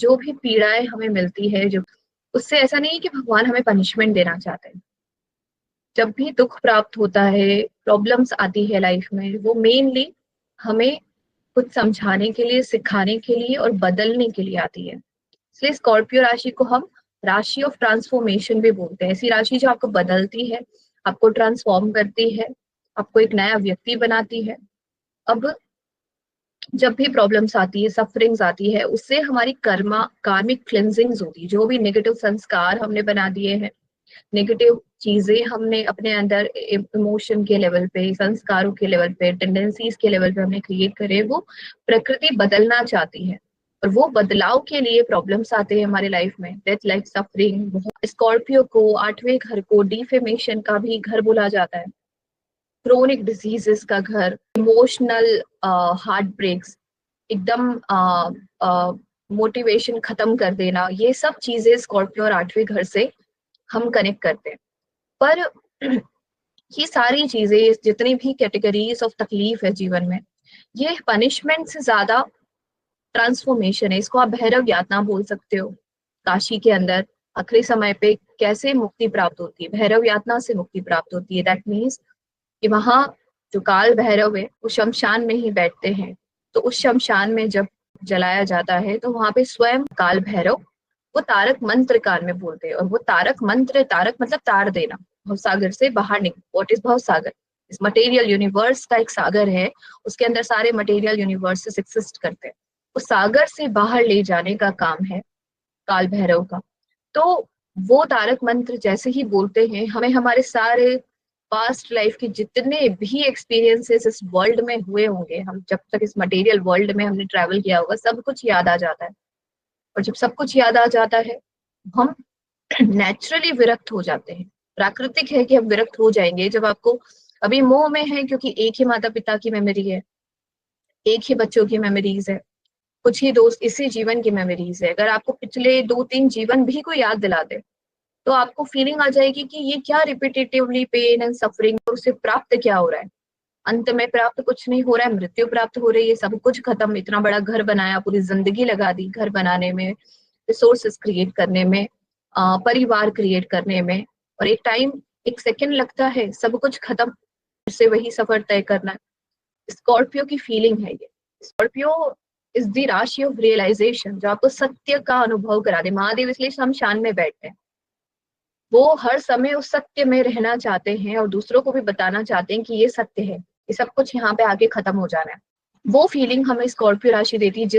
जो भी पीड़ाएं हमें मिलती है, जो उससे ऐसा नहीं है कि भगवान हमें पनिशमेंट देना चाहते हैं। जब भी दुख प्राप्त होता है, प्रॉब्लम्स आती है लाइफ में, वो मेनली हमें कुछ समझाने के लिए, सिखाने के लिए और बदलने के लिए आती है। इसलिए स्कॉर्पियो राशि को हम राशि ऑफ ट्रांसफॉर्मेशन भी बोलते हैं। ऐसी राशि जो आपको बदलती है, आपको ट्रांसफॉर्म करती है, आपको एक नया व्यक्ति बनाती है। अब जब भी प्रॉब्लम्स आती है, सफरिंग्स आती है, उससे हमारी कार्मिक क्लिनजिंग्स होती है। जो भी नेगेटिव संस्कार हमने बना दिए हैं, नेगेटिव चीजें हमने अपने अंदर इमोशन के लेवल पे, संस्कारों के लेवल पे, टेंडेंसीज के लेवल पे हमने क्रिएट करे, वो प्रकृति बदलना चाहती है। और वो बदलाव के लिए प्रॉब्लम्स आते हैं हमारे लाइफ में, डेथ, लाइफ, सफरिंग। स्कॉर्पियो को 8वें घर को डिफेमेशन का भी घर बोला जाता है, क्रोनिक डिजीजेस का घर, इमोशनल हार्ट ब्रेक्स, एकदम मोटिवेशन खत्म कर देना, ये सब चीजें स्कॉर्पियो और 8वें घर से हम कनेक्ट करते हैं। पर ये सारी चीजें, जितनी भी कैटेगरीज ऑफ तकलीफ है जीवन में, ये पनिशमेंट से ज्यादा ट्रांसफॉर्मेशन है। इसको आप भैरव यातना बोल सकते हो। काशी के अंदर आखिरी समय पे कैसे मुक्ति प्राप्त होती है, भैरव यातना से मुक्ति प्राप्त होती है। दैट मीन्स कि वहां जो काल भैरव है वो शमशान में ही बैठते हैं। तो उस शमशान में जब जलाया जाता है तो वहां पे स्वयं काल भैरव वो तारक मंत्र कान में बोलते हैं। और वो तारक मंत्र, तारक मतलब तार देना, भवसागर से बाहर निकल। व्हाट इज भवसागर? इस मटेरियल यूनिवर्स का एक सागर है, उसके अंदर सारे मटेरियल यूनिवर्सेस एक्सिस्ट करते हैं। उस सागर से बाहर ले जाने का काम है काल भैरव का। तो वो तारक मंत्र जैसे ही बोलते हैं, हमें हमारे सारे पास्ट लाइफ के जितने भी एक्सपीरियंसेस इस वर्ल्ड में हुए होंगे, हम जब तक इस मटेरियल वर्ल्ड में हमने ट्रैवल किया होगा, सब कुछ याद आ जाता है। और जब सब कुछ याद आ जाता है, हम नेचुरली विरक्त हो जाते हैं। प्राकृतिक है कि हम विरक्त हो जाएंगे। जब आपको अभी मोह में है क्योंकि एक ही माता पिता की मेमोरी है, एक ही बच्चों की मेमोरीज है, कुछ ही दोस्त, इसी जीवन की मेमोरीज है। अगर आपको पिछले 2-3 जीवन भी कोई याद दिला दे, तो आपको फीलिंग आ जाएगी कि ये क्या रिपीटेटिवली पेन एंड सफरिंग, और उससे प्राप्त क्या हो रहा है। अंत में प्राप्त कुछ नहीं हो रहा है, मृत्यु प्राप्त हो रही है, सब कुछ खत्म। इतना बड़ा घर बनाया, पूरी जिंदगी लगा दी घर बनाने में, रिसोर्सेस क्रिएट करने में, परिवार क्रिएट करने में, और एक टाइम, एक सेकंड लगता है सब कुछ खत्म, फिर से वही सफर तय करना है। स्कॉर्पियो की फीलिंग है ये। स्कॉर्पियो इज द राशि ऑफ रियलाइजेशन, जो आपको सत्य का अनुभव करा दे। महादेव इसलिए शमशान में बैठते हैं, वो हर समय उस सत्य में रहना चाहते हैं और दूसरों को भी बताना चाहते हैं कि ये सत्य है, ये सब कुछ यहाँ पे आके खत्म हो जाना है। वो फीलिंग हमें स्कॉर्पियो राशि देती है, जिस